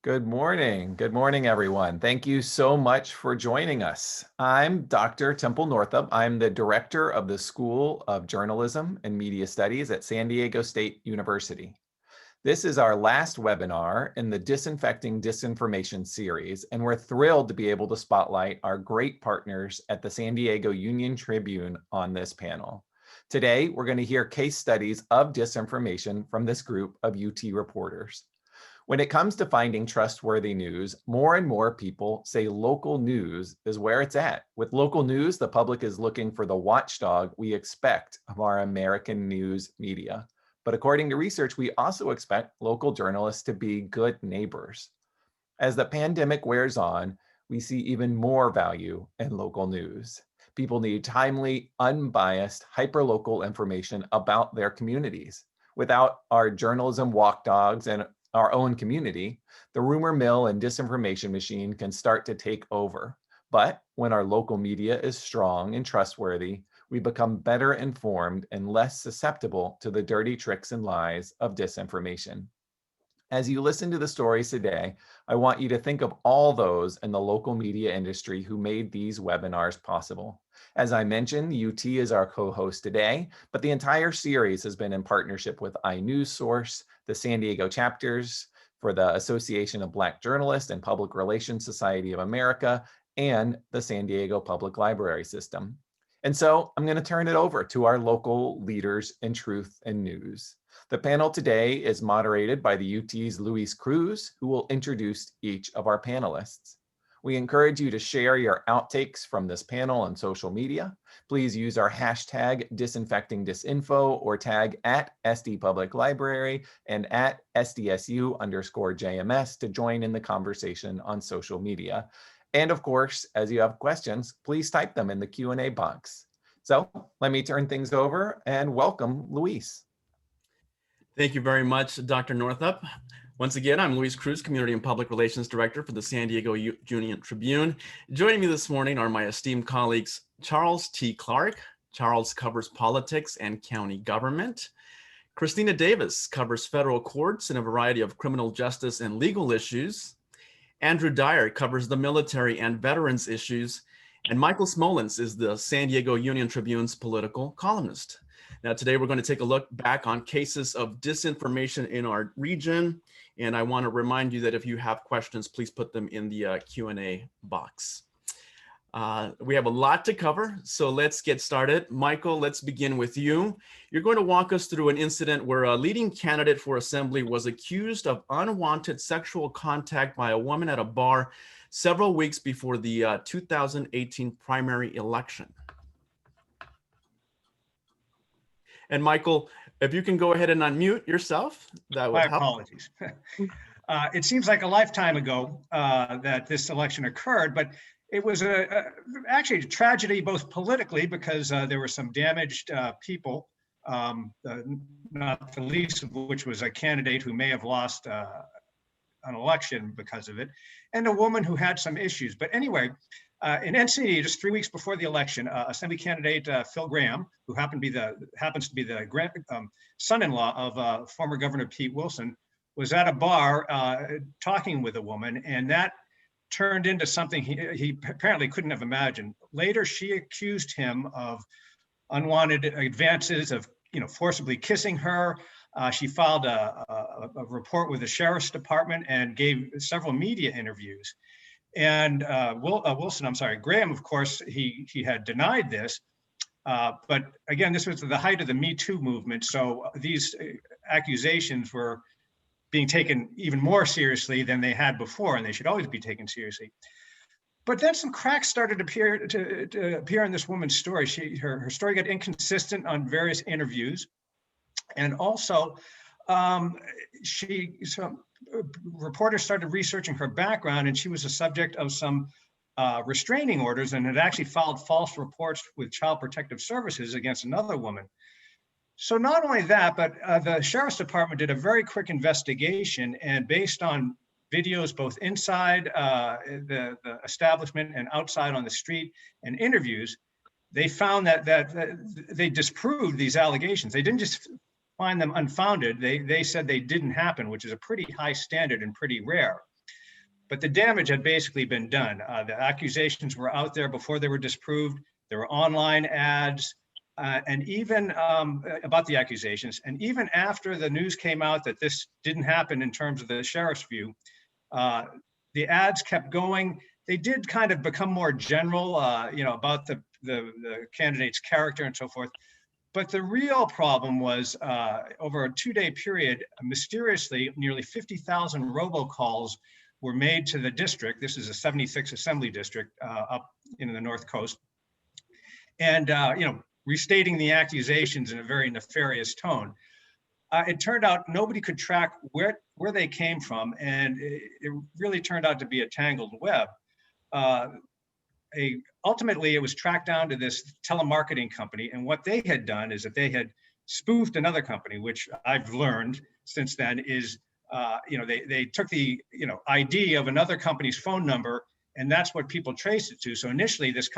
Good morning. Good morning, everyone. Thank you so much for joining us. I'm Dr. Temple Northup. I'm the director of the School of Journalism and Media Studies at San Diego State University. This is our last webinar in the Disinfecting Disinformation series, and we're thrilled to be able to spotlight our great partners at the San Diego Union-Tribune on this panel. Today, we're going to hear case studies of disinformation from this group of UT reporters. When it comes to finding trustworthy news, more and more people say local news is where it's at. With local news, the public is looking for the watchdog we expect of our American news media. But according to research, we also expect local journalists to be good neighbors. As the pandemic wears on, we see even more value in local news. People need timely, unbiased, hyperlocal information about their communities. Without our journalism walk dogs and our own community, the rumor mill and disinformation machine can start to take over. But when our local media is strong and trustworthy, we become better informed and less susceptible to the dirty tricks and lies of disinformation. As you listen to the stories today, I want you to think of all those in the local media industry who made these webinars possible. As I mentioned, UT is our co-host today, but the entire series has been in partnership with iNewsSource, the San Diego chapters for the Association of Black Journalists and Public Relations Society of America, and the San Diego Public Library System. And so I'm going to turn it over to our local leaders in truth and news. The panel today is moderated by the UT's Luis Cruz, who will introduce each of our panelists. We encourage you to share your outtakes from this panel on social media. Please use our hashtag disinfectingdisinfo or tag at SD Public Library and at SDSU_JMS to join in the conversation on social media. And of course, as you have questions, please type them in the Q&A box. So let me turn things over and welcome Luis. Thank you very much, Dr. Northup. Once again, I'm Luis Cruz, Community and Public Relations Director for the San Diego Union-Tribune. Joining me this morning are my esteemed colleagues, Charles T. Clark. Charles covers politics and county government. Kristina Davis covers federal courts and a variety of criminal justice and legal issues. Andrew Dyer covers the military and veterans issues. And Michael Smolens is the San Diego Union-Tribune's political columnist. Now, today we're going to take a look back on cases of disinformation in our region. And I want to remind you that if you have questions, please put them in the Q&A box. We have a lot to cover, so let's get started. Michael, let's begin with you. You're going to walk us through an incident where a leading candidate for assembly was accused of unwanted sexual contact by a woman at a bar several weeks before the 2018 primary election. And Michael, if you can go ahead and unmute yourself, that would help. My apologies. It seems like a lifetime ago that this election occurred, but it was actually a tragedy, both politically, because there were some damaged people, not the least of which was a candidate who may have lost an election because of it, and a woman who had some issues. But anyway, in NC, just 3 weeks before the election, Assembly candidate Phil Graham, who happens to be the son-in-law of former Governor Pete Wilson, was at a bar talking with a woman, and that turned into something he apparently couldn't have imagined. Later, she accused him of unwanted advances, of forcibly kissing her. She filed a report with the sheriff's department and gave several media interviews. And Graham, of course, he had denied this. But again, this was the height of the Me Too movement. So these accusations were being taken even more seriously than they had before, and they should always be taken seriously. But then some cracks started to appear in this woman's story. Her story got inconsistent on various interviews. And also, reporters started researching her background, and she was the subject of some restraining orders and had actually filed false reports with Child Protective Services against another woman. So not only that, but the Sheriff's Department did a very quick investigation, and based on videos both inside the establishment and outside on the street and interviews, they found that they disproved these allegations. They didn't just find them unfounded. They said they didn't happen, which is a pretty high standard and pretty rare. but the damage had basically been done. The accusations were out there before they were disproved. There were online ads, and even about the accusations. And even after the news came out that this didn't happen in terms of the sheriff's view, the ads kept going. They did kind of become more general, about the candidate's character and so forth. But the real problem was over a 2-day period, mysteriously, nearly 50,000 robocalls were made to the district. This is a 76 assembly district up in the North Coast. And, restating the accusations in a very nefarious tone. It turned out nobody could track where they came from, and it really turned out to be a tangled web. Ultimately, it was tracked down to this telemarketing company, and what they had done is that they had spoofed another company, which I've learned since then is, they took the ID of another company's phone number, and that's what people traced it to. So initially, this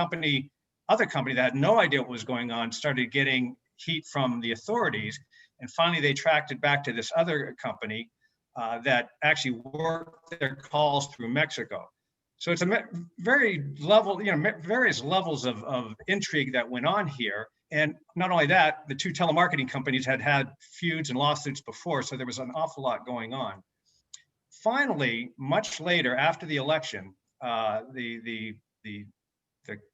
other company that had no idea what was going on started getting heat from the authorities, and finally they tracked it back to this other company that actually worked their calls through Mexico. So it's a various levels of intrigue that went on here. And not only that, the two telemarketing companies had feuds and lawsuits before, so there was an awful lot going on. Finally, much later, after the election, the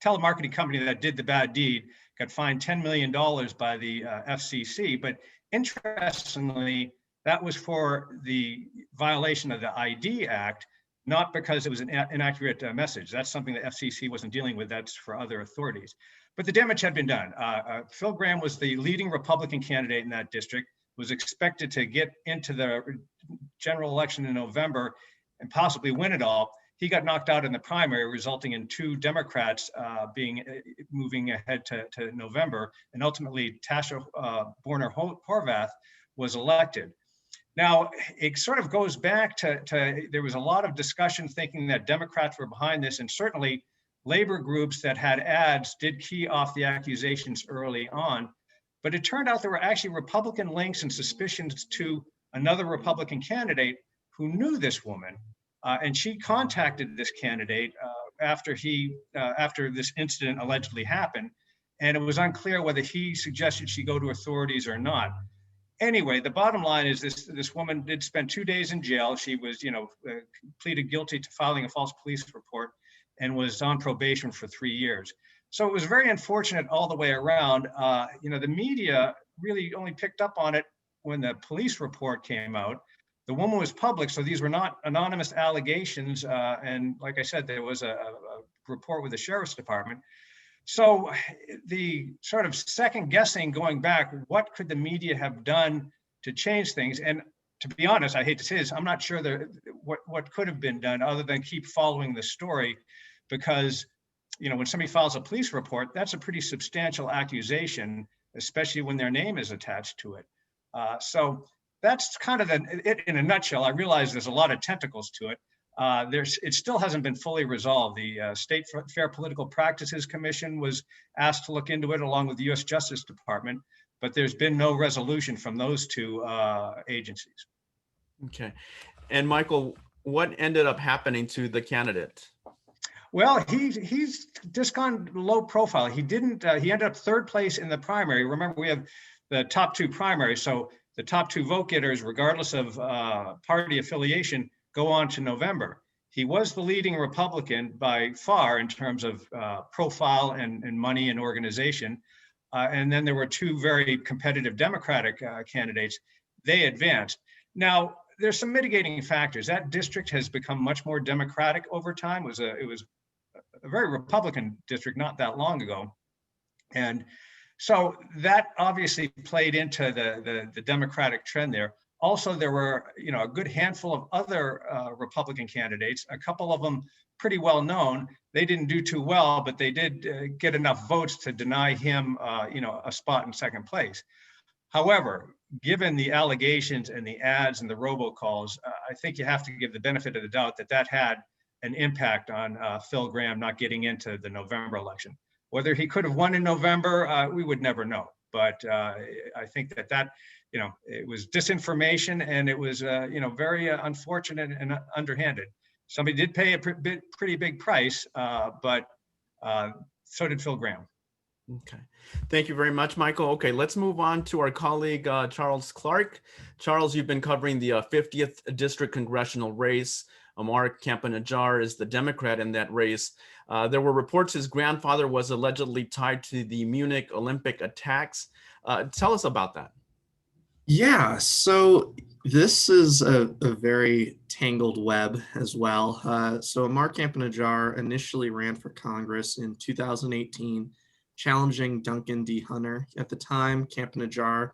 telemarketing company that did the bad deed got fined $10 million by the FCC. But interestingly, that was for the violation of the ID Act, not because it was an inaccurate message. That's something the FCC wasn't dealing with. That's for other authorities. But the damage had been done. Phil Gramm was the leading Republican candidate in that district, was expected to get into the general election in November and possibly win it all. He got knocked out in the primary, resulting in 2 Democrats moving ahead to November, and ultimately Tasha Borner-Horvath was elected. Now, it sort of goes back to there was a lot of discussion thinking that Democrats were behind this, and certainly labor groups that had ads did key off the accusations early on. But it turned out there were actually Republican links and suspicions to another Republican candidate who knew this woman. And she contacted this candidate after this incident allegedly happened. And it was unclear whether he suggested she go to authorities or not. Anyway, the bottom line is this woman did spend 2 days in jail. She was, pleaded guilty to filing a false police report and was on probation for 3 years. So it was very unfortunate all the way around. The media really only picked up on it when the police report came out. The woman was public, so these were not anonymous allegations. And like I said, there was a report with the sheriff's department. So the sort of second guessing going back, what could the media have done to change things? And to be honest, I hate to say this, I'm not sure what could have been done other than keep following the story, because when somebody files a police report, that's a pretty substantial accusation, especially when their name is attached to it. So that's kind of it in a nutshell. I realize there's a lot of tentacles to it. It still hasn't been fully resolved. The State Fair Political Practices Commission was asked to look into it along with the U.S. Justice Department, but there's been no resolution from those two agencies. Okay. And Michael, what ended up happening to the candidate? Well, he's just gone low profile. He ended up 3rd place in the primary. Remember, we have the top 2 primaries. So the top 2 vote getters, regardless of party affiliation, go on to November. He was the leading Republican by far in terms of profile and money and organization. And then there were 2 very competitive Democratic candidates. They advanced. Now, there's some mitigating factors. That district has become much more Democratic over time. It was a very Republican district not that long ago. And so that obviously played into the Democratic trend there. Also, there were a good handful of other Republican candidates, a couple of them pretty well known. They didn't do too well, but they did get enough votes to deny him a spot in 2nd place. However, given the allegations and the ads and the robocalls, I think you have to give the benefit of the doubt that had an impact on Phil Gramm not getting into the November election. Whether he could have won in November, we would never know. But I think that it was disinformation, and it was very unfortunate and underhanded. somebody did pay a pretty big price, but so did Phil Gramm. Okay, thank you very much, Michael. Okay, let's move on to our colleague, Charles Clark. Charles, you've been covering the 50th District Congressional race. Omar Campanajjar is the Democrat in that race. There were reports his grandfather was allegedly tied to the Munich Olympic attacks. Tell us about that. Yeah, so this is a very tangled web as well. So Mark Campanajjar initially ran for Congress in 2018, challenging Duncan D. Hunter. At the time, Campanajjar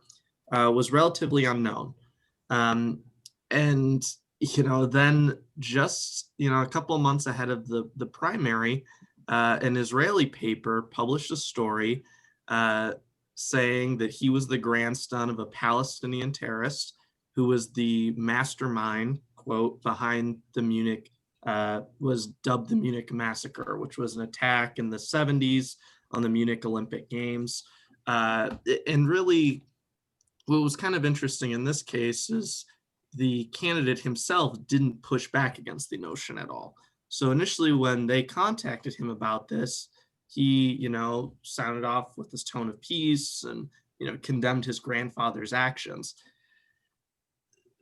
was relatively unknown. And, then just, a couple of months ahead of the primary, an Israeli paper published a story saying that he was the grandson of a Palestinian terrorist who was the mastermind, quote, behind the Munich, was dubbed the Munich Massacre, which was an attack in the 70s on the Munich Olympic Games. And really, what was kind of interesting in this case is the candidate himself didn't push back against the notion at all. So initially, when they contacted him about this, he, sounded off with this tone of peace and, condemned his grandfather's actions.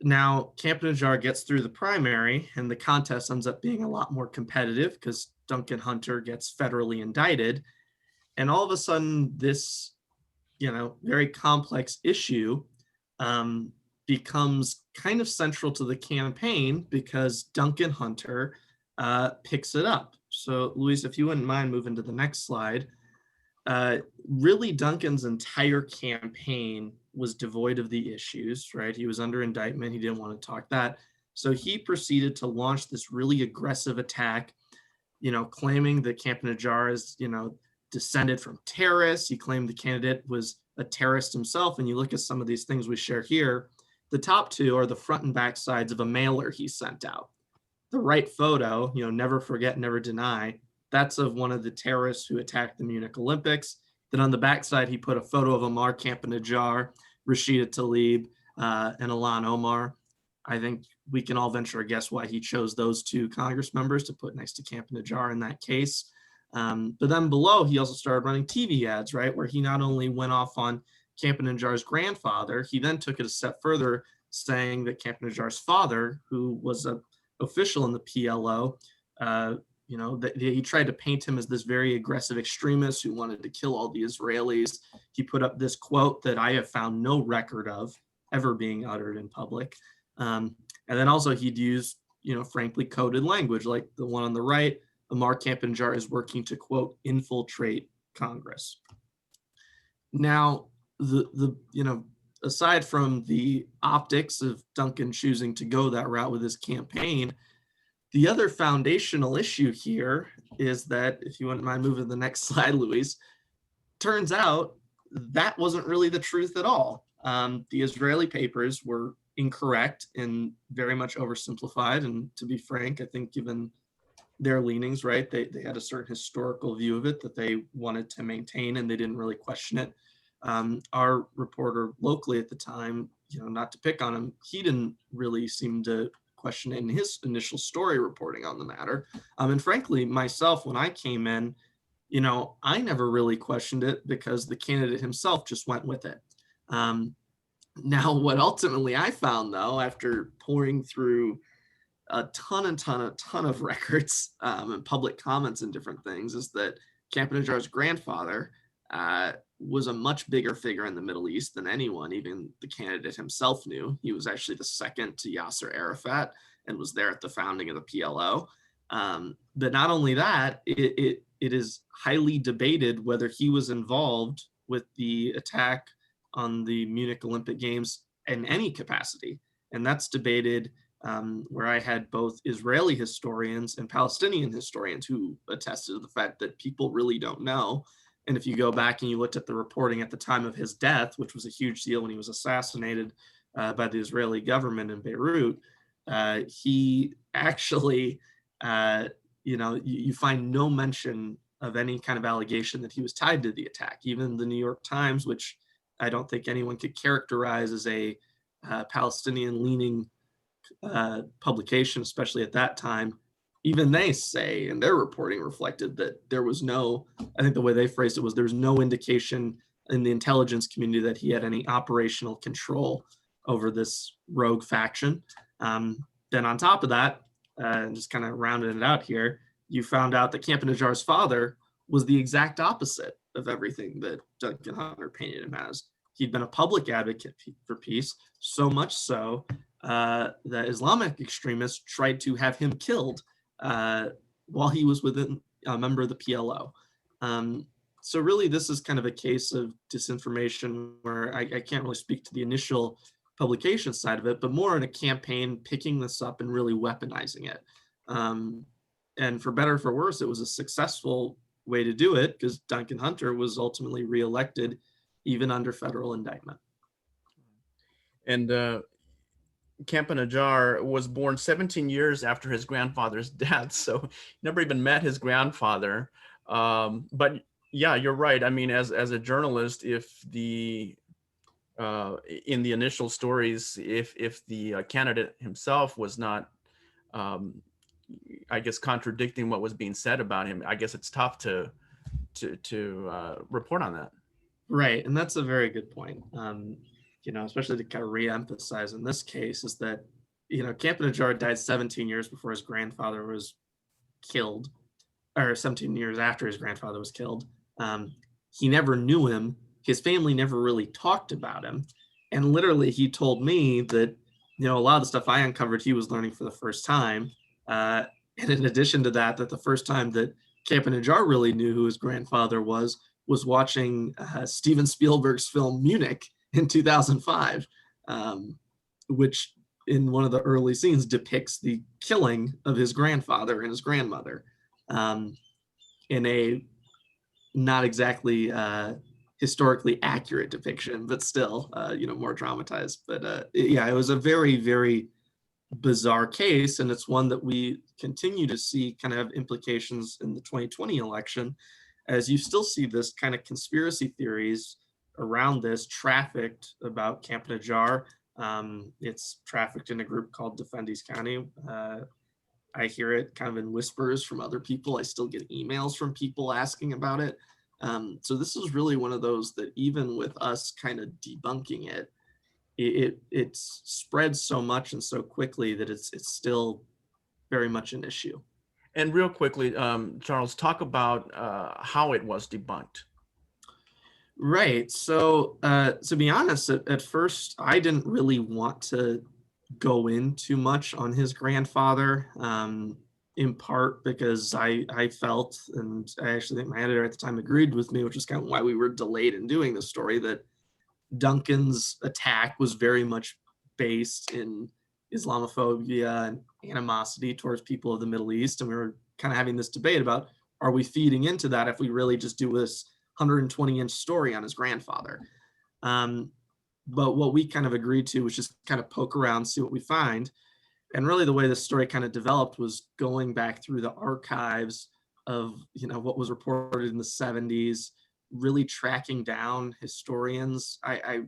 Now, Campanajjar gets through the primary and the contest ends up being a lot more competitive because Duncan Hunter gets federally indicted. And all of a sudden, this, very complex issue becomes kind of central to the campaign because Duncan Hunter picks it up. So, Luis, if you wouldn't mind moving to the next slide, really Duncan's entire campaign was devoid of the issues, right? He was under indictment. He didn't want to talk that. So he proceeded to launch this really aggressive attack, claiming that Campanajjar is, descended from terrorists. He claimed the candidate was a terrorist himself. And you look at some of these things we share here, the top two are the front and back sides of a mailer he sent out. The right photo, never forget, never deny, that's of one of the terrorists who attacked the Munich Olympics. Then on the backside, he put a photo of Omar Campanajjar, Rashida Tlaib, and Ilhan Omar. I think we can all venture a guess why he chose those two Congress members to put next to Campanajjar in that case. But then below, he also started running TV ads, right, where he not only went off on Campanajjar's grandfather, he then took it a step further, saying that Campanajjar's father, who was an official in the PLO, that he tried to paint him as this very aggressive extremist who wanted to kill all the Israelis. He put up this quote that I have found no record of ever being uttered in public. And then also he'd use, frankly coded language like the one on the right. Omar Campanajjar is working to, quote, infiltrate Congress. Now, aside from the optics of Duncan choosing to go that route with his campaign, the other foundational issue here is that, if you wouldn't mind moving to the next slide, Luis, turns out that wasn't really the truth at all. The Israeli papers were incorrect and very much oversimplified. And to be frank, I think given their leanings, right, they had a certain historical view of it that they wanted to maintain and they didn't really question it. Our reporter locally at the time, not to pick on him, he didn't really seem to question it in his initial story reporting on the matter. And frankly, myself, when I came in, I never really questioned it because the candidate himself just went with it. Now, what ultimately I found, though, after pouring through a ton of records and public comments and different things, is that Campanajjar's grandfather was a much bigger figure in the Middle East than anyone, even the candidate himself, knew. He was actually the second to Yasser Arafat and was there at the founding of the PLO. But not only that, it is highly debated whether he was involved with the attack on the Munich Olympic Games in any capacity. And that's debated where I had both Israeli historians and Palestinian historians who attested to the fact that people really don't know. And if you go back and you looked at the reporting at the time of his death, which was a huge deal when he was assassinated by the Israeli government in Beirut, he actually, you find no mention of any kind of allegation that he was tied to the attack. Even the New York Times, which I don't think anyone could characterize as a Palestinian-leaning publication, especially at that time, even they say, and their reporting reflected that there was no, I think the way they phrased it was there's no indication in the intelligence community that he had any operational control over this rogue faction. Then on top of that, and just kind of rounding it out here, you found out that Camp-Najjar's father was the exact opposite of everything that Duncan Hunter painted him as. He'd been a public advocate for peace, so much so that Islamic extremists tried to have him killed while he was within a member of the PLO. So really, this is kind of a case of disinformation where I can't really speak to the initial publication side of it, but more in a campaign picking this up and really weaponizing it. And for better or for worse, it was a successful way to do it because Duncan Hunter was ultimately reelected even under federal indictment. And Camp-Najjar was born 17 years after his grandfather's death, so he never even met his grandfather. But yeah, you're right. I mean, as a journalist, if the in the initial stories, if the candidate himself was not, I guess, contradicting what was being said about him, I guess it's tough to report on that. Right, and that's a very good point. Especially to kind of re-emphasize in this case is that, Camp-Najjar died 17 years before his grandfather was killed, or 17 years after his grandfather was killed. He never knew him. His family never really talked about him. And literally he told me that, a lot of the stuff I uncovered, he was learning for the first time. And in addition to that, the first time that Camp-Najjar really knew who his grandfather was watching Steven Spielberg's film Munich in 2005, which in one of the early scenes depicts the killing of his grandfather and his grandmother in a not exactly historically accurate depiction, but still, more dramatized. But yeah, it was a very, very bizarre case, and it's one that we continue to see kind of have implications in the 2020 election, as you still see this kind of conspiracy theories around this trafficked about Camp-Najjar. It's trafficked in a group called Defend East County. I hear it kind of in whispers from other people. I still get emails from people asking about it. So this is really one of those that even with us kind of debunking it spreads so much and so quickly that it's still very much an issue. And real quickly, Charles, talk about how it was debunked. Right. So to be honest, at first, I didn't really want to go in too much on his grandfather, in part because I felt, and I actually think my editor at the time agreed with me, which is kind of why we were delayed in doing the story, that Duncan's attack was very much based in Islamophobia and animosity towards people of the Middle East. And we were kind of having this debate about, are we feeding into that if we really just do this 120-inch story on his grandfather? But what we kind of agreed to was just kind of poke around, see what we find. And really the way the story kind of developed was going back through the archives of, what was reported in the 70s, really tracking down historians. I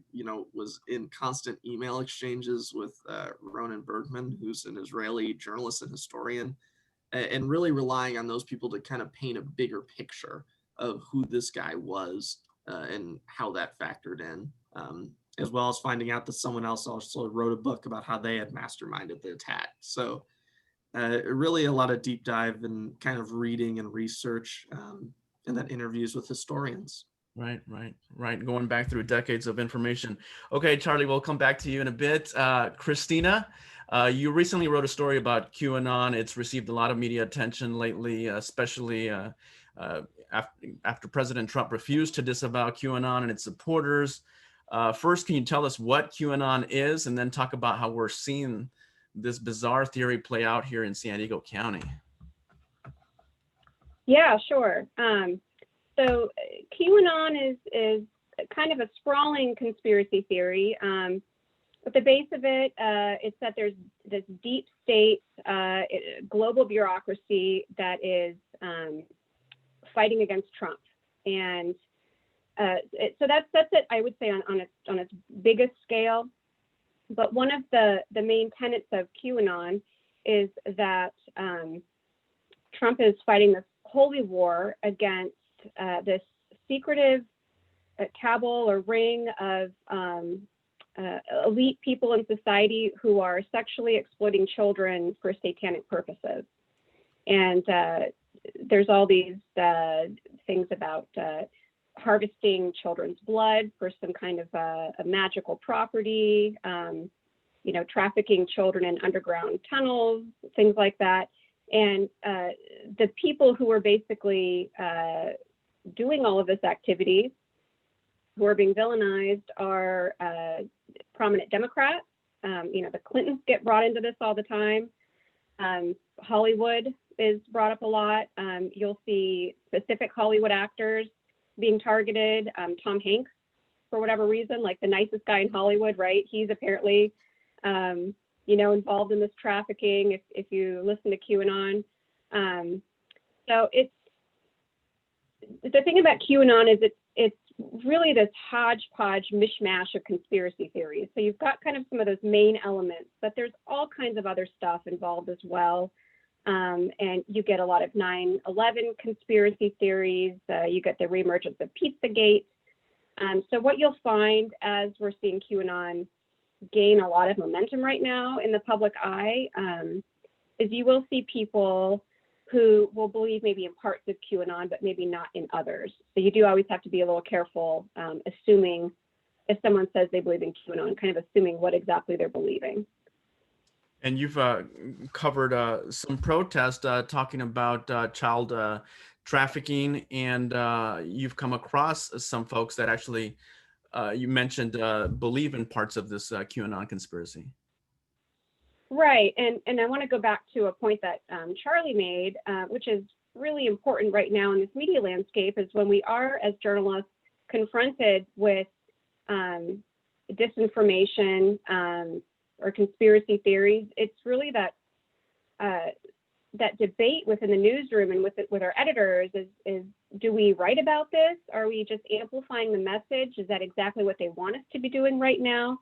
was in constant email exchanges with Ronan Bergman, who's an Israeli journalist and historian, and really relying on those people to kind of paint a bigger picture of who this guy was and how that factored in, as well as finding out that someone else also wrote a book about how they had masterminded the attack. So really a lot of deep dive and kind of reading and research and then interviews with historians. Right. Going back through decades of information. Okay, Charlie, we'll come back to you in a bit. Kristina, you recently wrote a story about QAnon. It's received a lot of media attention lately, especially after President Trump refused to disavow QAnon and its supporters. First, can you tell us what QAnon is, and then talk about how we're seeing this bizarre theory play out here in San Diego County? Yeah, sure. So QAnon is kind of a sprawling conspiracy theory. At the base of it, it's that there's this deep state global bureaucracy that is fighting against Trump, and so that's it. I would say on its biggest scale. But one of the main tenets of QAnon is that Trump is fighting this holy war against this secretive cabal or ring of elite people in society who are sexually exploiting children for satanic purposes. And there's all these things about harvesting children's blood for some kind of a magical property, trafficking children in underground tunnels, things like that. And the people who are basically doing all of this activity, who are being villainized, are prominent Democrats. The Clintons get brought into this all the time. Hollywood is brought up a lot. You'll see specific Hollywood actors being targeted. Tom Hanks, for whatever reason, like the nicest guy in Hollywood, right? He's apparently, involved in this trafficking. If you listen to QAnon, so it's the thing about QAnon is it's really this hodgepodge mishmash of conspiracy theories. So you've got kind of some of those main elements, but there's all kinds of other stuff involved as well. And you get a lot of 9/11 conspiracy theories. You get the reemergence of Pizzagate. So what you'll find as we're seeing QAnon gain a lot of momentum right now in the public eye is you will see people who will believe maybe in parts of QAnon, but maybe not in others. So you do always have to be a little careful, assuming if someone says they believe in QAnon, kind of assuming what exactly they're believing. And you've covered some protests talking about child trafficking, and you've come across some folks that actually, you mentioned, believe in parts of this QAnon conspiracy. Right, and I want to go back to a point that Charlie made, which is really important right now in this media landscape, is when we are, as journalists, confronted with disinformation or conspiracy theories. It's really that debate within the newsroom and with our editors is do we write about this? Are we just amplifying the message? Is that exactly what they want us to be doing right now?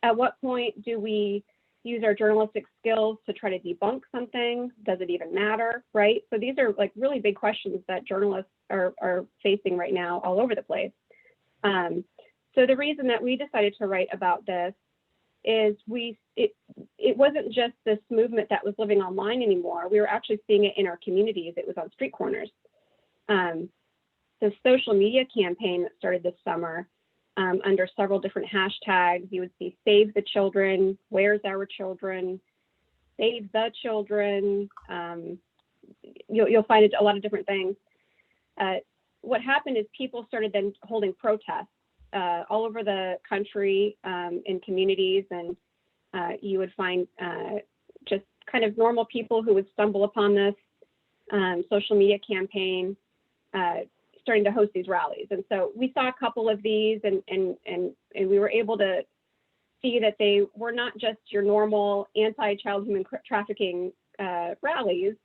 At what point do we use our journalistic skills to try to debunk something? Does it even matter, right? So these are like really big questions that journalists are facing right now all over the place. So the reason that we decided to write about this is it wasn't just this movement that was living online anymore. We were actually seeing it in our communities. It was on street corners. The social media campaign that started this summer, under several different hashtags, you would see Save the Children, Where's Our Children, Save the Children. You'll find it a lot of different things. What happened is people started then holding protests all over the country in communities, and you would find just kind of normal people who would stumble upon this social media campaign starting to host these rallies. And so we saw a couple of these, and we were able to see that they were not just your normal anti-child human trafficking rallies,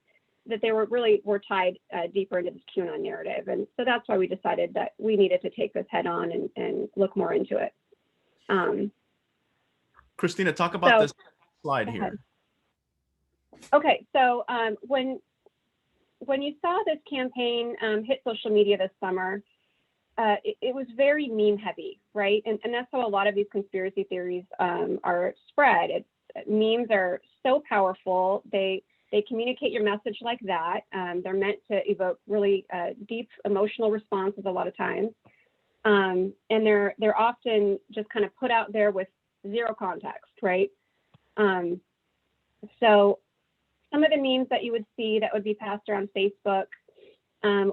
that they were tied deeper into this QAnon narrative. And so that's why we decided that we needed to take this head on and look more into it. Kristina, talk about this slide here. Okay, so when you saw this campaign hit social media this summer, it was very meme heavy, right? And that's how a lot of these conspiracy theories are spread. Memes are so powerful. They communicate your message like that. They're meant to evoke really deep emotional responses a lot of times. And they're often just kind of put out there with zero context, right? So some of the memes that you would see that would be passed around Facebook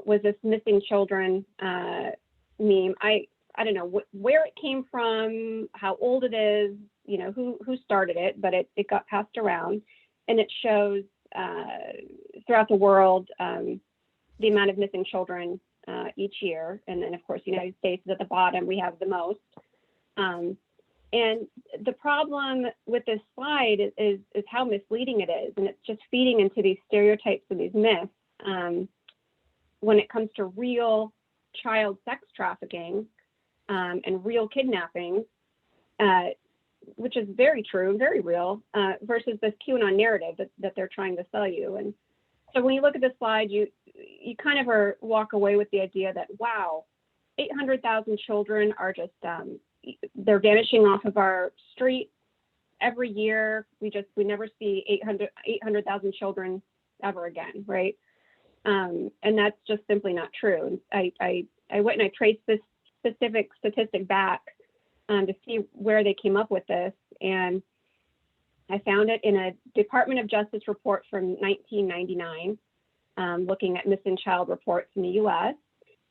was this missing children meme. I don't know where it came from, how old it is, who started it, but it got passed around, and it shows throughout the world the amount of missing children each year. And then of course, the United States is at the bottom. We have the most. And the problem with this slide is how misleading it is. And it's just feeding into these stereotypes and these myths when it comes to real child sex trafficking and real kidnapping, which is very true, very real, versus this QAnon narrative that they're trying to sell you. And So when you look at this slide, you kind of walk away with the idea that, wow, 800,000 children are just, they're vanishing off of our streets every year. We never see 800,000 children ever again, right? And that's just simply not true. I went and I traced this specific statistic back to see where they came up with this. And I found it in a Department of Justice report from 1999, looking at missing child reports in the US.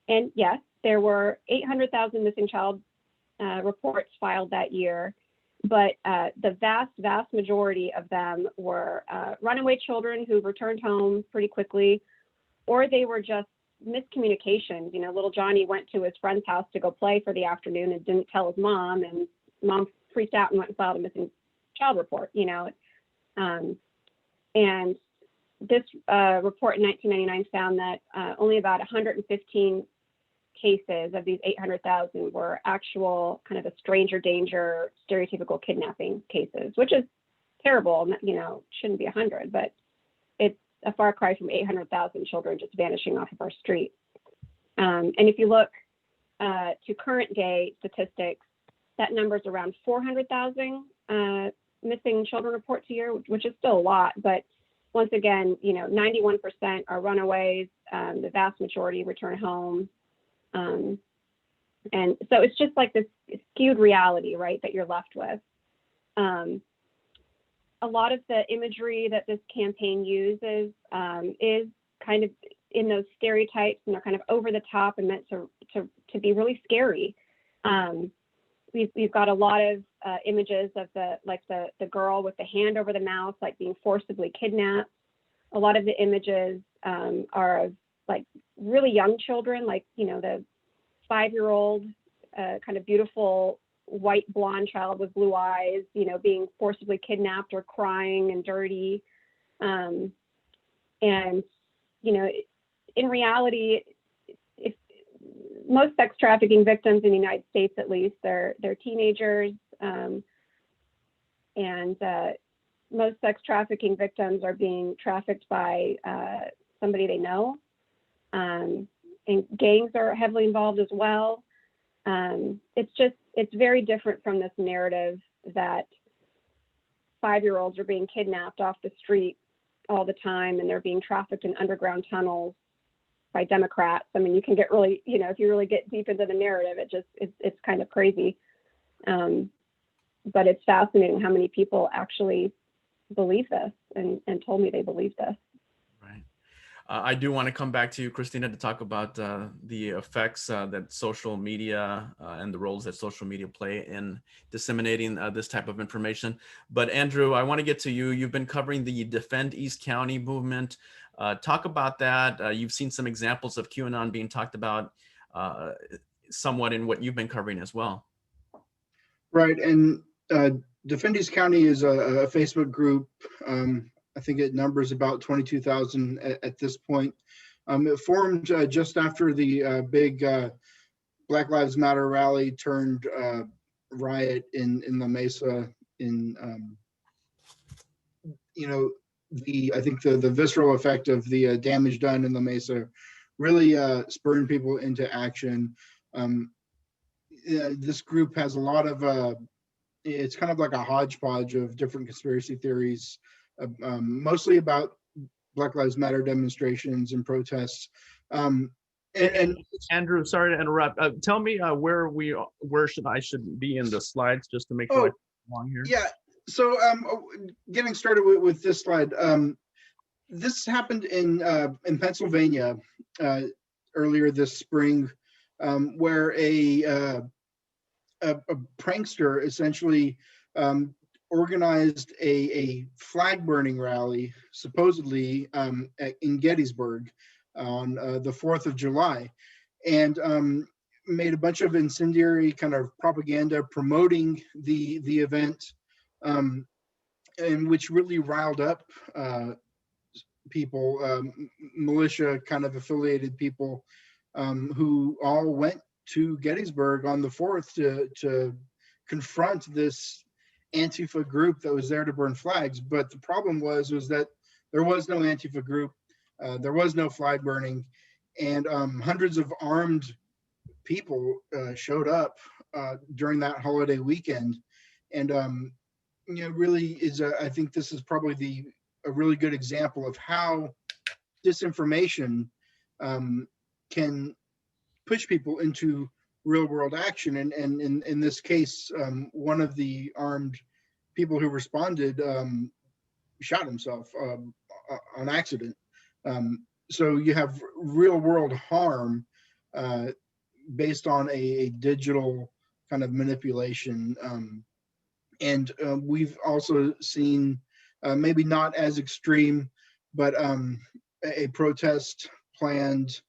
And yes, there were 800,000 missing child reports filed that year, but the vast majority of them were runaway children who returned home pretty quickly, or they were just miscommunications. You know, little Johnny went to his friend's house to go play for the afternoon and didn't tell his mom, and mom freaked out and went and filed a missing child report, you know. And this report in 1999 found that only about 115 cases of these 800,000 were actual kind of a stranger danger, stereotypical kidnapping cases, which is terrible. You know, shouldn't be 100, but it's a far cry from 800,000 children just vanishing off of our streets. And if you look to current day statistics, that number is around 400,000 missing children reports a year, which is still a lot. But once again, you know, 91% are runaways. The vast majority return home. And so it's just like this skewed reality, right, that you're left with. A lot of the imagery that this campaign uses is kind of in those stereotypes, and they're kind of over the top and meant to be really scary. We've got a lot of images of the girl with the hand over the mouth, like being forcibly kidnapped. A lot of the images are of like really young children, like, you know, the 5-year-old kind of beautiful white blonde child with blue eyes, you know, being forcibly kidnapped or crying and dirty. And, you know, in reality, if most sex trafficking victims in the United States, at least, they're teenagers, and most sex trafficking victims are being trafficked by somebody they know. And gangs are heavily involved as well. It's very different from this narrative that 5-year-olds are being kidnapped off the street all the time and they're being trafficked in underground tunnels by Democrats. I mean, you can get really, you know, if you really get deep into the narrative, it's kind of crazy. But it's fascinating how many people actually believe this and told me they believe this. Right. I do want to come back to you, Kristina, to talk about the effects that social media and the roles that social media play in disseminating this type of information. But Andrew, I want to get to you. You've been covering the Defend East County movement. Talk about that. You've seen some examples of QAnon being talked about somewhat in what you've been covering as well. Right, and Defend East County is a Facebook group. I think it numbers about 22,000 at this point. It formed just after the big Black Lives Matter rally turned riot in La Mesa. In you know, I think the visceral effect of the damage done in La Mesa really spurred people into action. This group has a lot of it's kind of like a hodgepodge of different conspiracy theories, mostly about Black Lives Matter demonstrations and protests. And Andrew, sorry to interrupt. Tell me where I should be in the slides just to make sure I'm along here. Yeah. So getting started with this slide, this happened in Pennsylvania earlier this spring, where a prankster essentially organized a flag burning rally, supposedly in Gettysburg on the 4th of July, and made a bunch of incendiary kind of propaganda promoting the event, and which really riled up people, militia kind of affiliated people, who all went to Gettysburg on the 4th to confront this Antifa group that was there to burn flags. But the problem was that there was no Antifa group. There was no flag burning, and hundreds of armed people showed up during that holiday weekend. And really is I think this is probably a really good example of how disinformation can push people into real world action. And in this case, one of the armed people who responded shot himself on accident. So you have real world harm based on a digital kind of manipulation. And we've also seen, maybe not as extreme, but a protest planned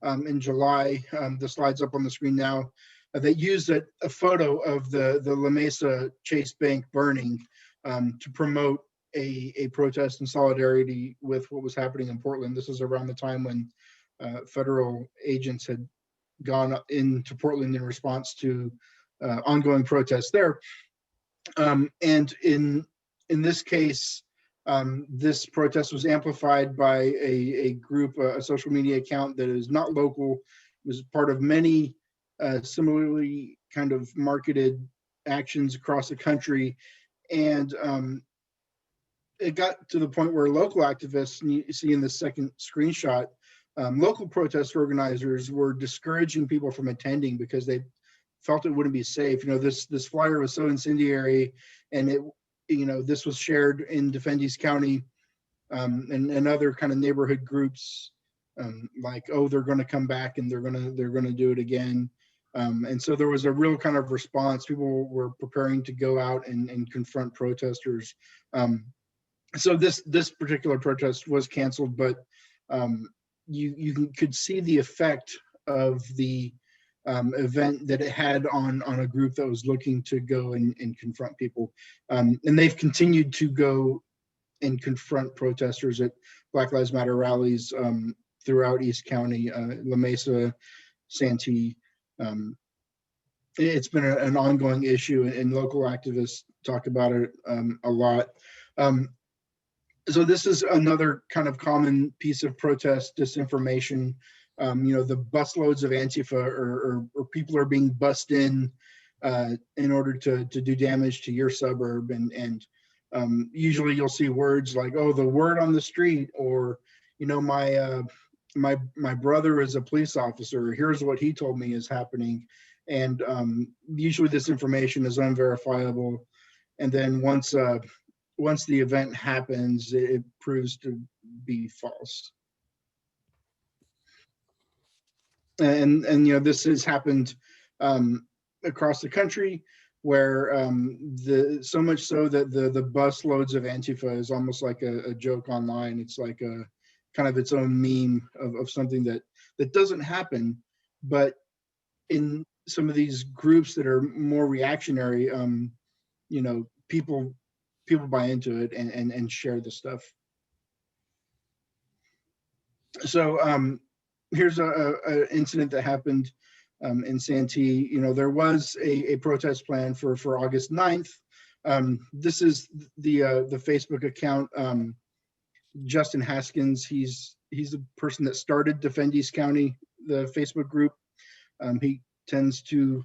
in July. The slide's up on the screen now. That used a photo of the La Mesa Chase Bank burning to promote a protest in solidarity with what was happening in Portland. This is around the time when federal agents had gone into Portland in response to ongoing protests there. And in this case, this protest was amplified by a group, a social media account that is not local. It was part of many similarly kind of marketed actions across the country. And it got to the point where local activists, and you see in the second screenshot, local protest organizers were discouraging people from attending because they felt it wouldn't be safe. This flyer was so incendiary, and this was shared in Defense County and other kind of neighborhood groups, like, oh, they're going to come back and they're going to do it again. And so there was a real kind of response. People were preparing to go out and confront protesters. So this particular protest was canceled, but you could see the effect of the event that it had on a group that was looking to go and confront people. And they've continued to go and confront protesters at Black Lives Matter rallies throughout East County, La Mesa, Santee. It's been an ongoing issue, and local activists talk about it a lot. So this is another kind of common piece of protest disinformation. The busloads of Antifa or people are being bussed in order to do damage to your suburb. And usually you'll see words like, oh, the word on the street, or, my brother is a police officer. Here's what he told me is happening. And usually this information is unverifiable. And then once the event happens, it proves to be false. And this has happened across the country, where so much so that the bus loads of Antifa is almost like a joke online. It's like a kind of its own meme of something that doesn't happen, but in some of these groups that are more reactionary, people buy into it and share the stuff. So here's a incident that happened in Santee. There was a protest plan for August 9th. This is the Facebook account. Justin Haskins, he's the person that started Defend East County, the Facebook group. He tends to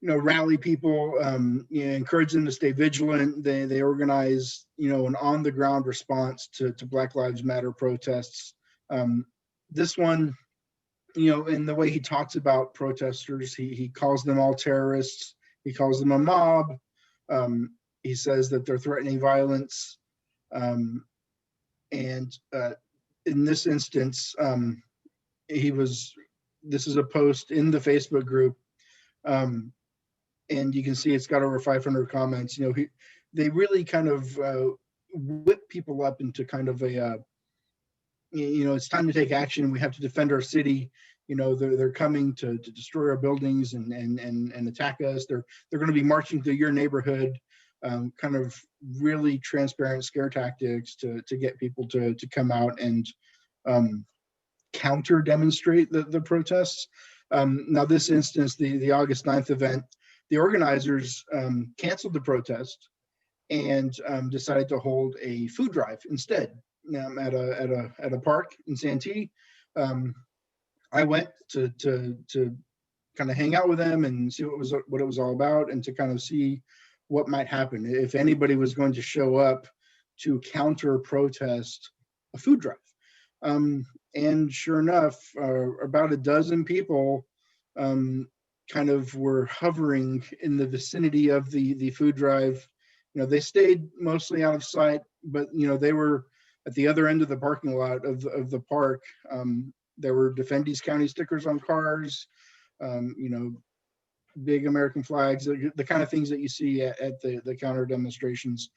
rally people, encourage them to stay vigilant. They organize an on the ground response to Black Lives Matter protests. This one, in the way he talks about protesters, he calls them all terrorists. He calls them a mob. He says that they're threatening violence. And in this instance, this is a post in the Facebook group. And you can see it's got over 500 comments. They really kind of whip people up into kind of a, it's time to take action. We have to defend our city. They're coming to destroy our buildings and attack us. They're going to be marching through your neighborhood. Kind of really transparent scare tactics to get people to come out and counter demonstrate the protests. Now, this instance, the August 9th event, the organizers canceled the protest and decided to hold a food drive instead. at a park in Santee. I went to kind of hang out with them and see what it was all about, and to kind of see what might happen if anybody was going to show up to counter protest a food drive. And sure enough, about a dozen people kind of were hovering in the vicinity of the food drive. They stayed mostly out of sight, but they were at the other end of the parking lot of the park. There were Defend East County stickers on cars, big American flags, the kind of things that you see at the counter demonstrations.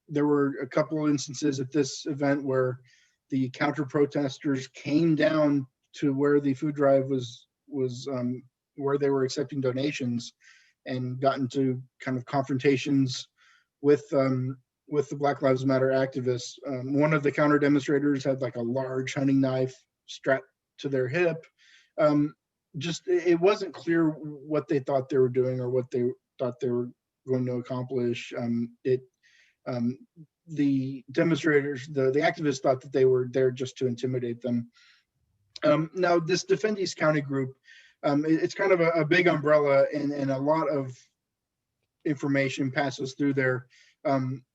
There were a couple of instances at this event where the counter protesters came down to where the food drive was where they were accepting donations, and got into kind of confrontations with the Black Lives Matter activists. One of the counter demonstrators had like a large hunting knife strapped to their hip. It wasn't clear what they thought they were doing or what they thought they were going to accomplish. The demonstrators, the activists thought that they were there just to intimidate them. Now, this Defend East County group, it's kind of a big umbrella, and a lot of information passes through there.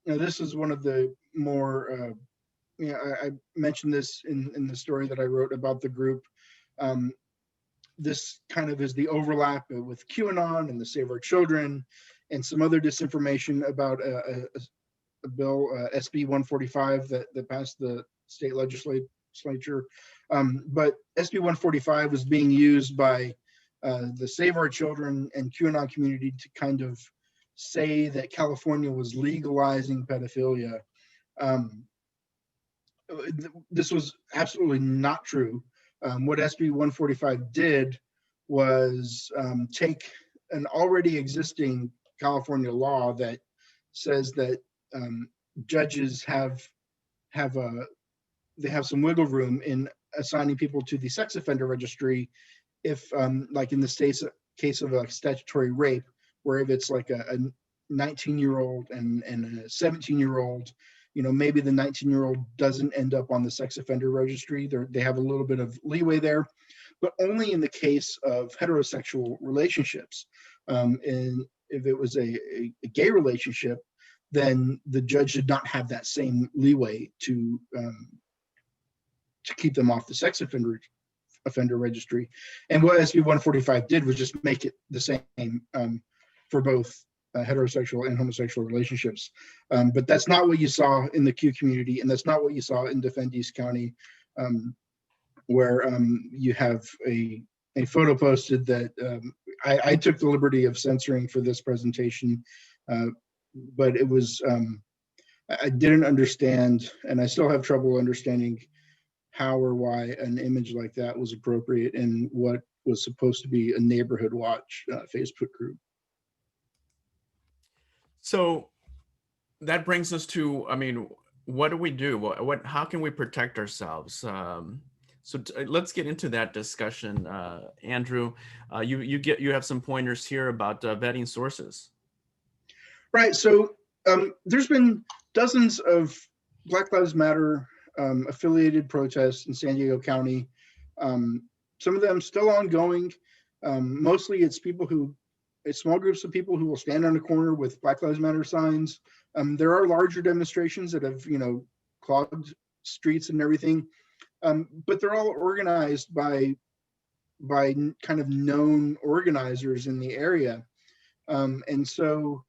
This is one of the more, I mentioned this in the story that I wrote about the group. This kind of is the overlap with QAnon and the Save Our Children and some other disinformation about a bill, SB 145, that passed the state legislature. But SB 145 was being used by the Save Our Children and QAnon community to kind of say that California was legalizing pedophilia. This was absolutely not true. What SB 145 did was take an already existing California law that says that judges have some wiggle room in assigning people to the sex offender registry if, like in the case of a statutory rape, where if it's like a 19-year-old and a 17-year-old, maybe the 19-year-old doesn't end up on the sex offender registry. They have a little bit of leeway there, but only in the case of heterosexual relationships. And if it was a gay relationship, then the judge did not have that same leeway to keep them off the sex offender registry. And what SB 145 did was just make it the same for both heterosexual and homosexual relationships. But that's not what you saw in the Q community, and that's not what you saw in Defend East County, where you have a photo posted that I took the liberty of censoring for this presentation, but it was, I didn't understand, and I still have trouble understanding how or why an image like that was appropriate in what was supposed to be a neighborhood watch Facebook group. So that brings us to, what do we do? How can we protect ourselves? Let's get into that discussion. Andrew, you have some pointers here about vetting sources. Right. So there's been dozens of Black Lives Matter affiliated protests in San Diego County. Some of them still ongoing. Mostly it's small groups of people who will stand on a corner with Black Lives Matter signs. There are larger demonstrations that have, clogged streets and everything. But they're all organized by kind of known organizers in the area. And so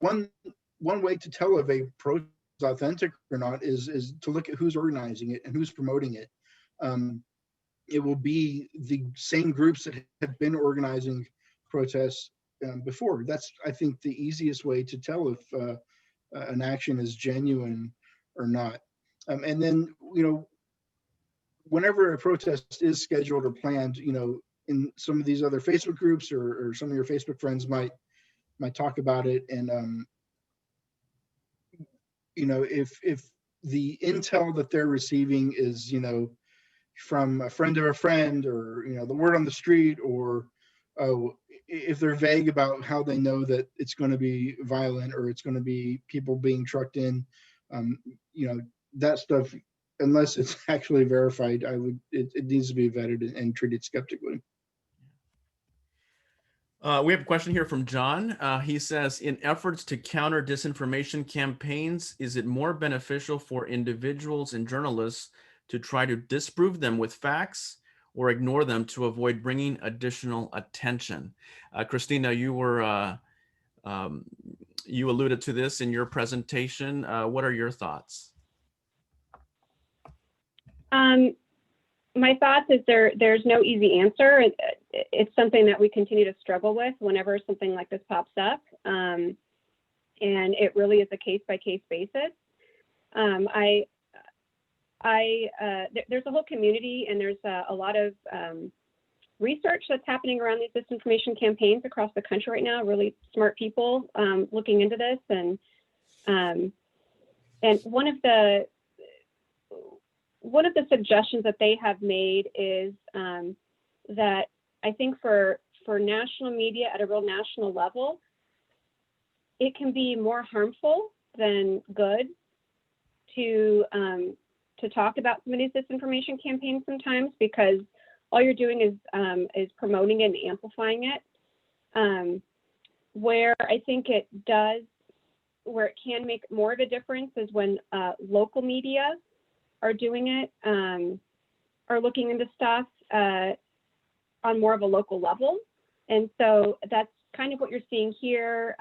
one way to tell if a protest is authentic or not is to look at who's organizing it and who's promoting it. It will be the same groups that have been organizing protests before. That's, I think, the easiest way to tell if an action is genuine or not. And then, whenever a protest is scheduled or planned, in some of these other Facebook groups or some of your Facebook friends might talk about it. And, if the intel that they're receiving is, from a friend of a friend, or, the word on the street, or if they're vague about how they know that it's going to be violent or it's going to be people being trucked in, that stuff, unless it's actually verified, it needs to be vetted and treated skeptically. We have a question here from John. He says, in efforts to counter disinformation campaigns, is it more beneficial for individuals and journalists to try to disprove them with facts or ignore them to avoid bringing additional attention? Kristina, you alluded to this in your presentation. What are your thoughts? My thoughts is there's no easy answer. It's something that we continue to struggle with whenever something like this pops up. And it really is a case-by-case basis. There's a whole community, and there's a lot of research that's happening around these disinformation campaigns across the country right now. Really smart people looking into this, and one of the suggestions that they have made is that I think for national media at a real national level, it can be more harmful than good to talk about some of these disinformation campaigns sometimes, because all you're doing is promoting it and amplifying it. Where I think where it can make more of a difference is when local media are doing it, are looking into stuff on more of a local level. And so that's kind of what you're seeing here.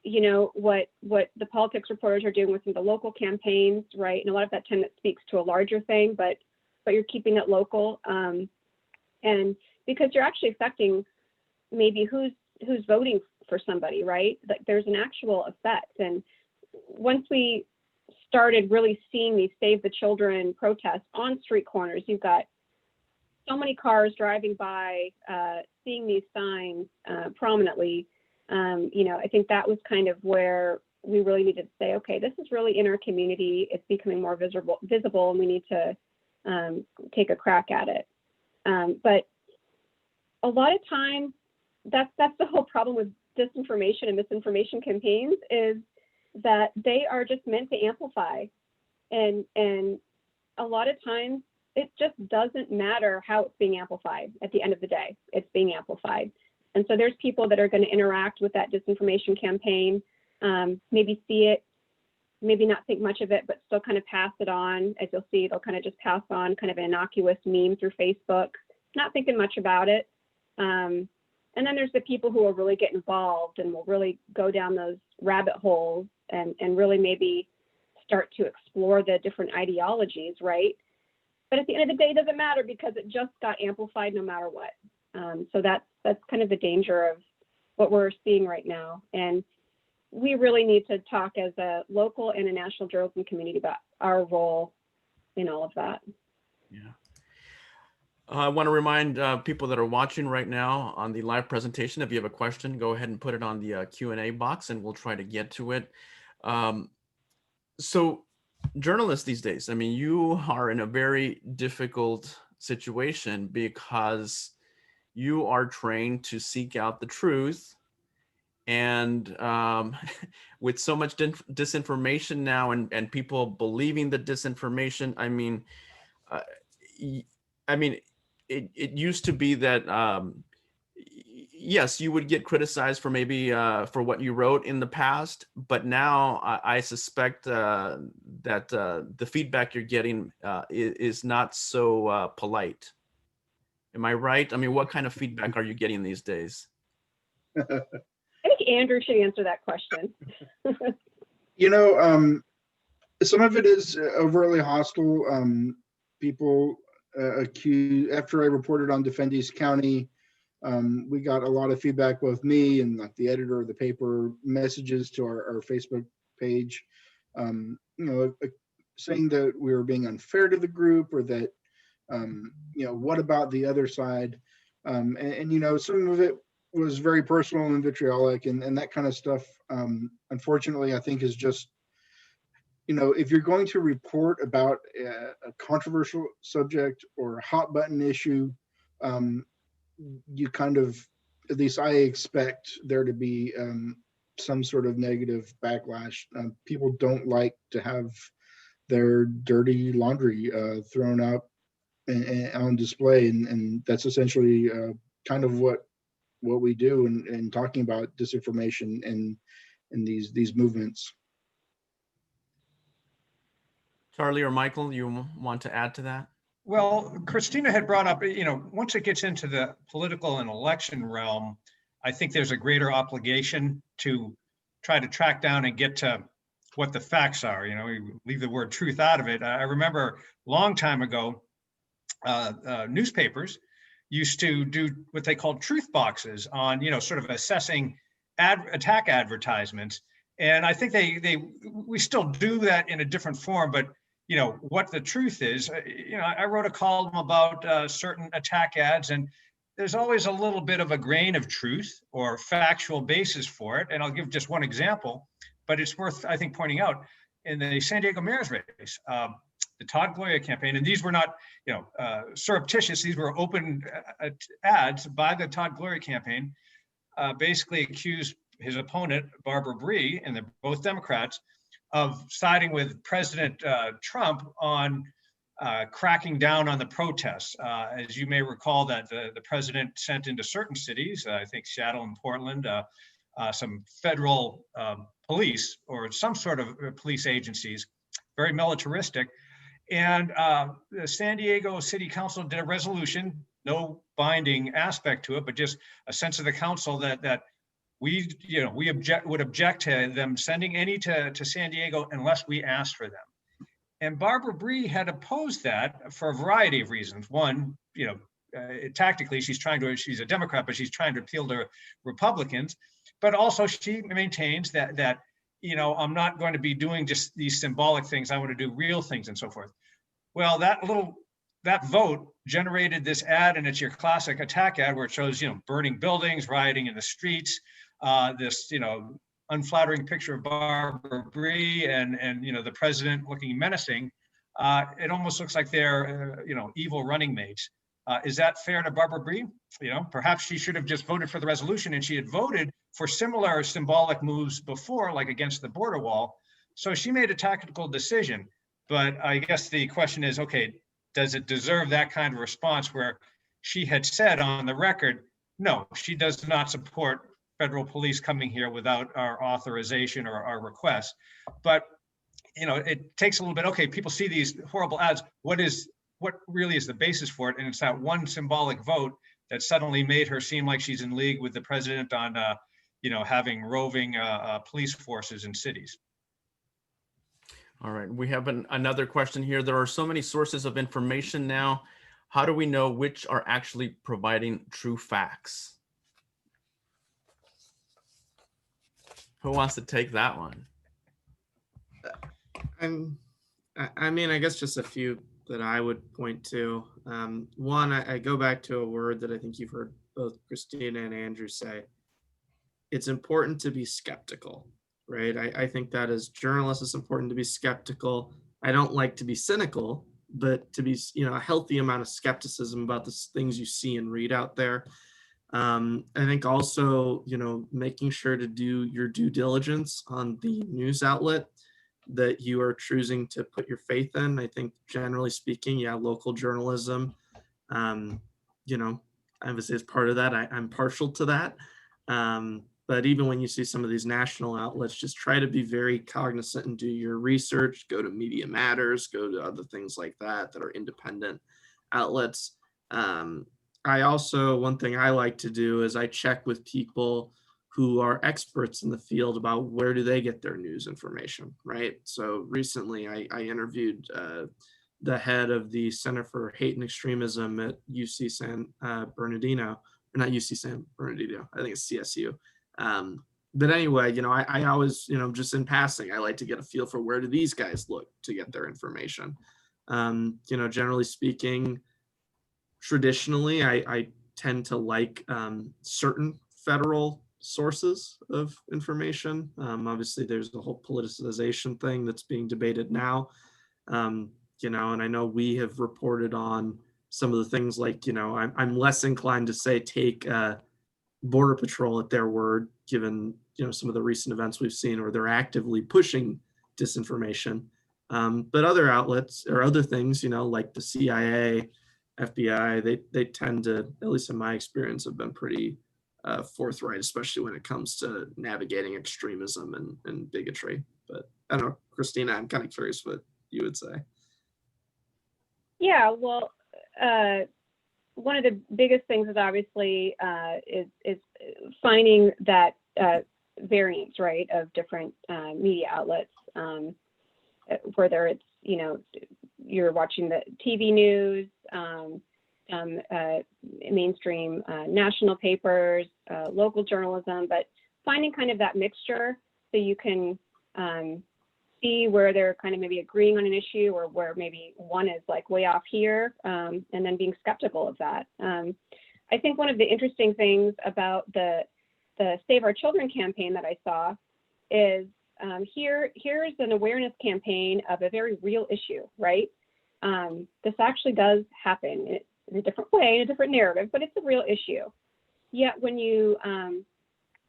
You know, what the politics reporters are doing with some of the local campaigns, right? And a lot of that time that speaks to a larger thing, but you're keeping it local. And because you're actually affecting maybe who's voting for somebody, right? Like there's an actual effect. And once we started really seeing these Save the Children protests on street corners, you've got so many cars driving by, seeing these signs prominently. You know, I think that was kind of where we really needed to say, okay, this is really in our community. It's becoming more visible, and we need to take a crack at it. But a lot of times, that's the whole problem with disinformation and misinformation campaigns, is that they are just meant to amplify. And a lot of times it just doesn't matter how it's being amplified. At the end of the day, it's being amplified. And so there's people that are going to interact with that disinformation campaign, maybe see it, maybe not think much of it, but still kind of pass it on. As you'll see, they'll kind of just pass on kind of an innocuous meme through Facebook, not thinking much about it. And then there's the people who will really get involved and will really go down those rabbit holes and really maybe start to explore the different ideologies, right? But at the end of the day, it doesn't matter because it just got amplified no matter what. So that's kind of the danger of what we're seeing right now. And we really need to talk as a local and a national journalism community about our role in all of that. Yeah. I want to remind people that are watching right now on the live presentation, if you have a question, go ahead and put it on the Q&A box and we'll try to get to it. So journalists these days, I mean, you are in a very difficult situation because you are trained to seek out the truth. And with so much disinformation now and people believing the disinformation, I mean, it used to be that, yes, you would get criticized for maybe for what you wrote in the past, but now I suspect that the feedback you're getting is not so polite. Am I right? I mean, what kind of feedback are you getting these days? I think Andrew should answer that question. You know, some of it is overtly hostile. People accused, after I reported on Defense County, we got a lot of feedback, both me and like the editor of the paper, messages to our Facebook page, you know, saying that we were being unfair to the group, or that, you know, what about the other side? And you know, some of it was very personal and vitriolic, and that kind of stuff, unfortunately, I think is just, you know, if you're going to report about a controversial subject or a hot button issue, you kind of, at least I expect there to be some sort of negative backlash. People don't like to have their dirty laundry thrown out and on display, and that's essentially kind of what we do in talking about disinformation and these movements. Charlie or Michael, you want to add to that? Well, Kristina had brought up, once it gets into the political and election realm, I think there's a greater obligation to try to track down and get to what the facts are. We leave the word truth out of it. I remember a long time ago, newspapers used to do what they called truth boxes on, sort of assessing attack advertisements. And I think we still do that in a different form, but what the truth is. I wrote a column about certain attack ads, and there's always a little bit of a grain of truth or factual basis for it. And I'll give just one example, but it's worth, I think, pointing out. In the San Diego mayor's race, the Todd Gloria campaign, and these were not, surreptitious, these were open ads by the Todd Gloria campaign, basically accused his opponent, Barbara Bree, and they're both Democrats, of siding with President Trump on cracking down on the protests. As you may recall, that the president sent into certain cities, I think Seattle and Portland, some federal police or some sort of police agencies, very militaristic. And the San Diego City Council did a resolution, no binding aspect to it, but just a sense of the council that we would object to them sending any to San Diego unless we asked for them. And Barbara Bree had opposed that for a variety of reasons. One, tactically, she's a Democrat, but she's trying to appeal to Republicans. But also she maintains that I'm not going to be doing just these symbolic things. I want to do real things and so forth. Well, that vote generated this ad, and it's your classic attack ad where it shows, burning buildings, rioting in the streets, this, unflattering picture of Barbara Bree and the president looking menacing. It almost looks like they're, evil running mates. Is that fair to Barbara Bree? Perhaps she should have just voted for the resolution, and she had voted for similar symbolic moves before, like against the border wall. So she made a tactical decision. But I guess the question is, okay, does it deserve that kind of response where she had said on the record, no, she does not support federal police coming here without our authorization or our request. But, it takes a little bit, okay, people see these horrible ads. What really is the basis for it? And it's that one symbolic vote that suddenly made her seem like she's in league with the president on, having roving police forces in cities. All right, we have another question here. There are so many sources of information now. How do we know which are actually providing true facts? Who wants to take that one? I guess just a few that I would point to. One, I go back to a word that I think you've heard both Kristina and Andrew say. It's important to be skeptical, right? I think that as journalists, it's important to be skeptical. I don't like to be cynical, but to be, a healthy amount of skepticism about the things you see and read out there. I think also, making sure to do your due diligence on the news outlet that you are choosing to put your faith in. I think generally speaking, local journalism, obviously as part of that, I'm partial to that. But even when you see some of these national outlets, just try to be very cognizant and do your research, go to Media Matters, go to other things like that are independent outlets. One thing I like to do is I check with people who are experts in the field about where do they get their news information, right? So recently I interviewed the head of the Center for Hate and Extremism at UC San Bernardino, or not UC San Bernardino, I think it's CSU. But anyway, I always, just in passing, I like to get a feel for where do these guys look to get their information. Generally speaking, traditionally, I tend to like certain federal sources of information. Obviously, there's the whole politicization thing that's being debated now. And I know we have reported on some of the things like, I'm less inclined to say take Border Patrol at their word, given some of the recent events we've seen where they're actively pushing disinformation. But other outlets or other things, like the CIA, FBI, they tend to, at least in my experience, have been pretty forthright, especially when it comes to navigating extremism and bigotry. But I don't know, Kristina, I'm kind of curious what you would say. Yeah, well, one of the biggest things is obviously is finding that variance, right, of different media outlets, whether it's, you're watching the TV news, mainstream national papers, local journalism, but finding kind of that mixture so you can see where they're kind of maybe agreeing on an issue or where maybe one is like way off here, and then being skeptical of that. I think one of the interesting things about the Save Our Children campaign that I saw is here's an awareness campaign of a very real issue, right? This actually does happen in a different way, in a different narrative, but it's a real issue. Yet when you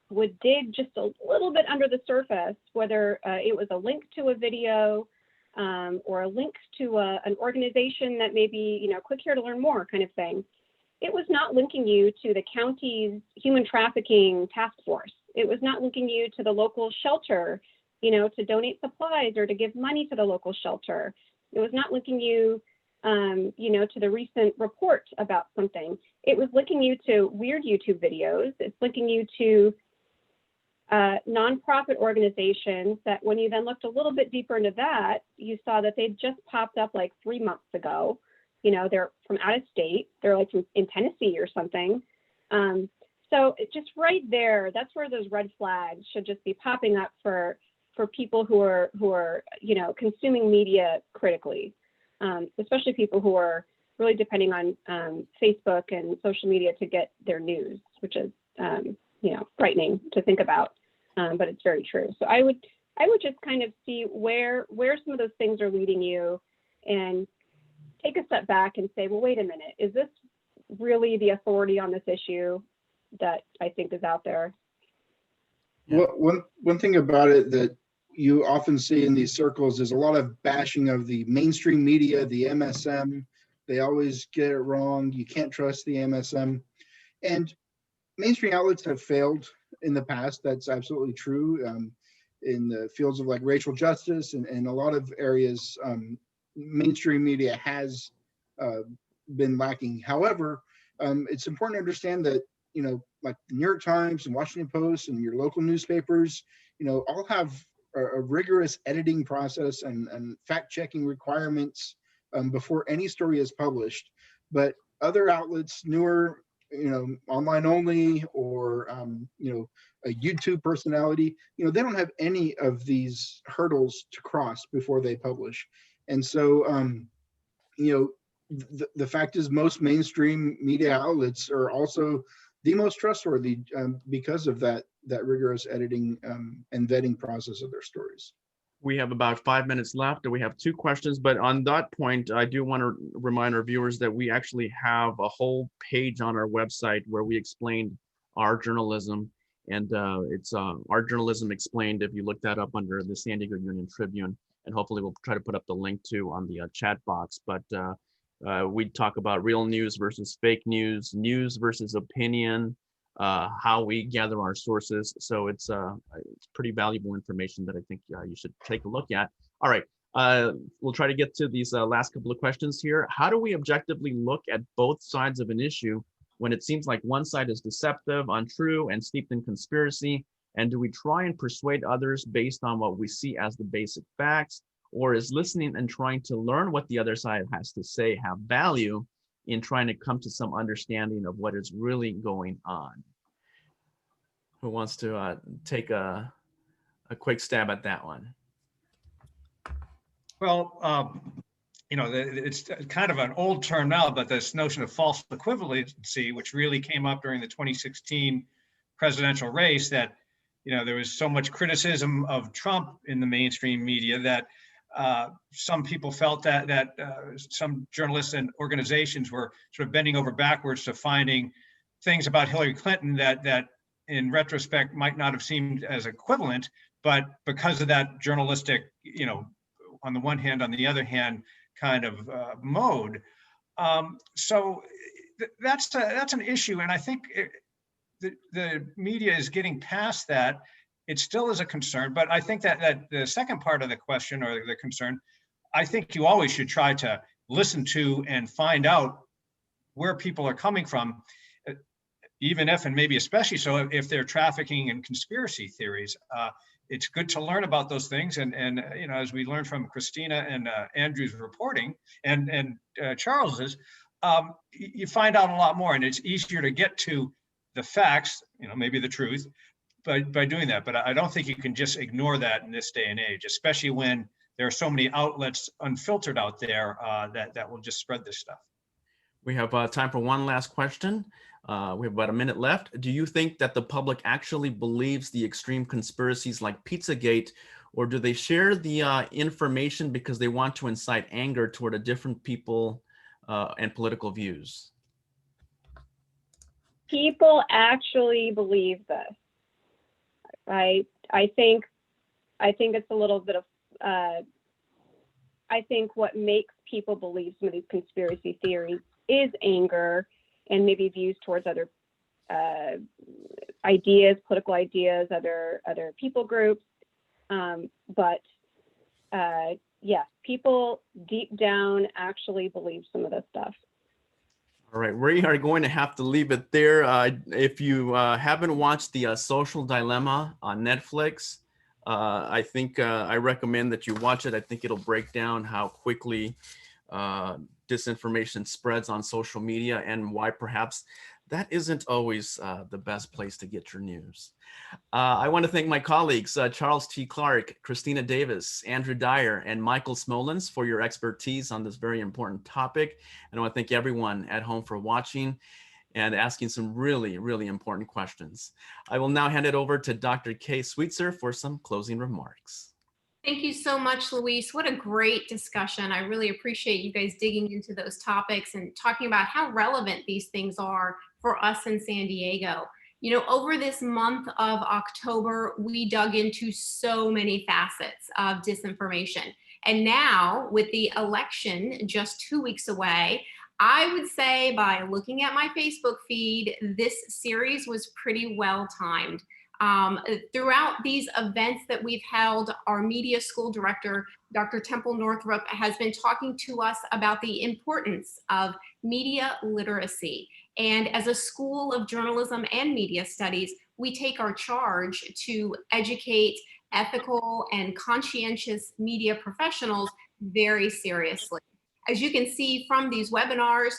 would dig just a little bit under the surface, whether it was a link to a video or a link to an organization that maybe, click here to learn more kind of thing, it was not linking you to the county's human trafficking task force. It was not linking you to the local shelter, to donate supplies or to give money to the local shelter. It was not linking you, to the recent report about something. It was linking you to weird YouTube videos. It's linking you to nonprofit organizations that when you then looked a little bit deeper into that, you saw that they'd just popped up like 3 months ago. They're from out of state. They're like in Tennessee or something. So it's just right there, that's where those red flags should just be popping up for people who are consuming media critically, especially people who are really depending on Facebook and social media to get their news, which is frightening to think about, but it's very true. So I would just kind of see where some of those things are leading you, and take a step back and say, well, wait a minute, is this really the authority on this issue that I think is out there? Well, one thing about it that you often see in these circles is a lot of bashing of the mainstream media, the MSM. They always get it wrong. You can't trust the MSM. And mainstream outlets have failed in the past. That's absolutely true. In the fields of like racial justice and a lot of areas, mainstream media has been lacking. However, it's important to understand that, like the New York Times and Washington Post and your local newspapers, all have a rigorous editing process and fact-checking requirements before any story is published. But other outlets, newer, online only, or a YouTube personality, they don't have any of these hurdles to cross before they publish. And so, the fact is most mainstream media outlets are also the most trustworthy because of that rigorous editing and vetting process of their stories. We have about 5 minutes left, and we have 2 questions. But on that point, I do want to remind our viewers that we actually have a whole page on our website where we explained our journalism. And it's Our Journalism Explained, if you look that up under the San Diego Union-Tribune. And hopefully we'll try to put up the link too on the chat box. But we talk about real news versus fake news, news versus opinion, how we gather our sources. So it's pretty valuable information that I think you should take a look at. All right, we'll try to get to these last couple of questions here. How do we objectively look at both sides of an issue when it seems like one side is deceptive, untrue, and steeped in conspiracy? And do we try and persuade others based on what we see as the basic facts? Or is listening and trying to learn what the other side has to say have value in trying to come to some understanding of what is really going on? Who wants to take a quick stab at that one? Well, it's kind of an old term now, but this notion of false equivalency, which really came up during the 2016 presidential race, that there was so much criticism of Trump in the mainstream media that some people felt that some journalists and organizations were sort of bending over backwards to finding things about Hillary Clinton that in retrospect might not have seemed as equivalent, but because of that journalistic, on the one hand, on the other hand kind of mode. So that's an issue, and I think the media is getting past that. It still is a concern, but I think that the second part of the question or the concern, I think you always should try to listen to and find out where people are coming from, even if, and maybe especially so, if they're trafficking in conspiracy theories. It's good to learn about those things, and you know, as we learned from Kristina and Andrew's reporting and Charles's, you find out a lot more, and it's easier to get to the facts, you know, maybe the truth, by doing that. But I don't think you can just ignore that in this day and age, especially when there are so many outlets unfiltered out there that will just spread this stuff. We have time for one last question. We have about a minute left. Do you think that the public actually believes the extreme conspiracies like Pizzagate, or do they share the information because they want to incite anger toward a different people and political views? People actually believe this. I think it's a little bit of, I think what makes people believe some of these conspiracy theories is anger and maybe views towards other ideas, political ideas, other people groups. But yes, people deep down actually believe some of this stuff. All right, we are going to have to leave it there. If you haven't watched The Social Dilemma on Netflix, I think I recommend that you watch it. I think it'll break down how quickly disinformation spreads on social media and why perhaps that isn't always the best place to get your news. I want to thank my colleagues, Charles T. Clark, Kristina Davis, Andrew Dyer, and Michael Smolens for your expertise on this very important topic. And I want to thank everyone at home for watching and asking some really, really important questions. I will now hand it over to Dr. Kay Sweetser for some closing remarks. Thank you so much, Luis. What a great discussion. I really appreciate you guys digging into those topics and talking about how relevant these things are for us in San Diego. You know, over this month of October, we dug into so many facets of disinformation. And now with the election just 2 weeks away, I would say by looking at my Facebook feed, this series was pretty well timed. Throughout these events that we've held, our media school director, Dr. Temple Northrup, has been talking to us about the importance of media literacy. And as a school of journalism and media studies, we take our charge to educate ethical and conscientious media professionals very seriously. As you can see from these webinars,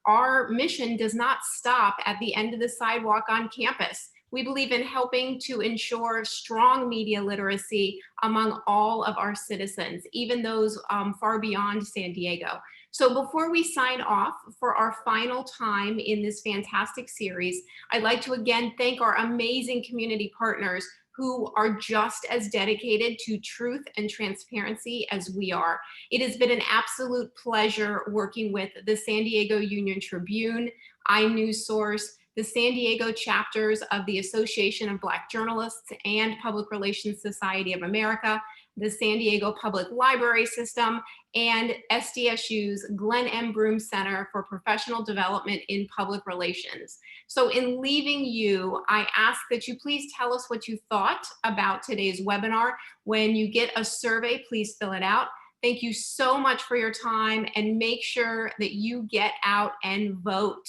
our mission does not stop at the end of the sidewalk on campus. We believe in helping to ensure strong media literacy among all of our citizens, even those far beyond San Diego. So before we sign off for our final time in this fantastic series, I'd like to again thank our amazing community partners who are just as dedicated to truth and transparency as we are. It has been an absolute pleasure working with the San Diego Union-Tribune, iNewsSource, the San Diego chapters of the Association of Black Journalists and Public Relations Society of America, the San Diego Public Library System, and SDSU's Glenn M. Broome Center for Professional Development in Public Relations. So in leaving you, I ask that you please tell us what you thought about today's webinar. When you get a survey, please fill it out. Thank you so much for your time, and make sure that you get out and vote.